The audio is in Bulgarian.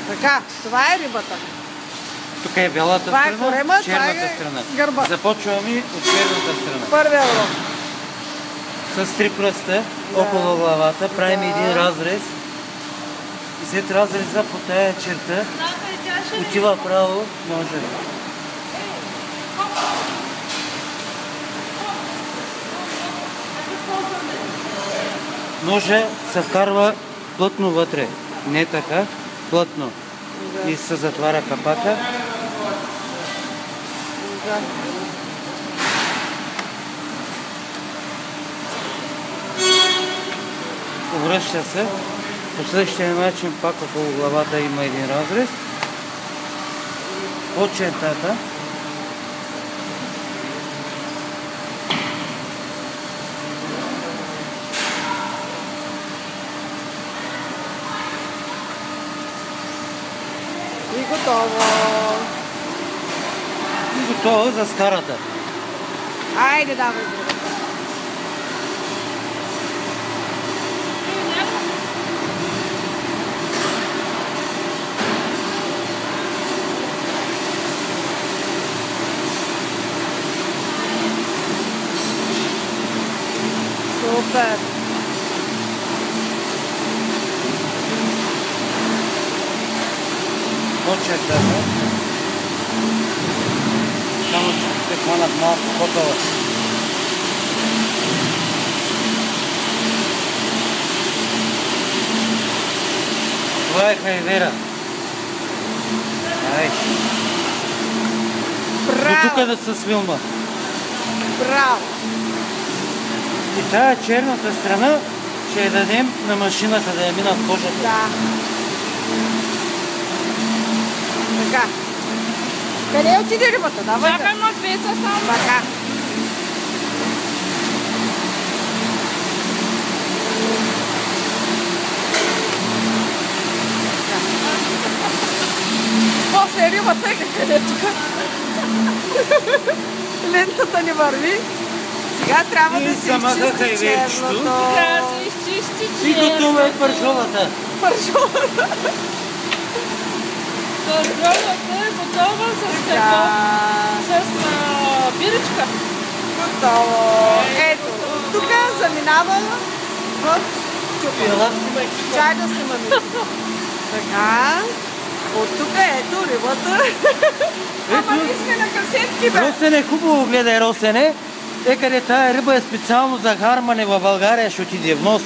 Така, това е рибата. Тук е бялата Това е страна, корема, черната това е страна. гърба. Започваме от черната страна. Първия урок. С 3 пръста около главата правим един разрез. И след разреза по тая черта отива право ножа. Ножа се вкарва плътно вътре. Не така, плътно. И се затваря капака. Връща се. По същия начин пак около главата има един разрез. От чертата. И готово. И готово за скарата. Айде, давай другата. Супер! От чертата. Само че ще хванат малко по-долу. Това е хайвера. Ай. До тук да се свилма. Браво! И тая черната страна ще я дадем на машината да я минат кожата. Да. Така. Къде отиде рибата? Давай. Чакай, ма две са само. Така. После рибата е къде е тук. Лентата ни върви. Сега трябва да се изчисти черното. Трябва да се изчисти И готова е пържолата. Пържолата. Пържолата е готова с какво? С биричка. Готово. Ето, тук заминава в чупа. Чай да снимаме. Така. От тук ето рибата. Ама ние сме на касетки, бе. Росене, хубаво гледай, Росене. Къде тая риба е специално за хармане в България, ще отиде в нос.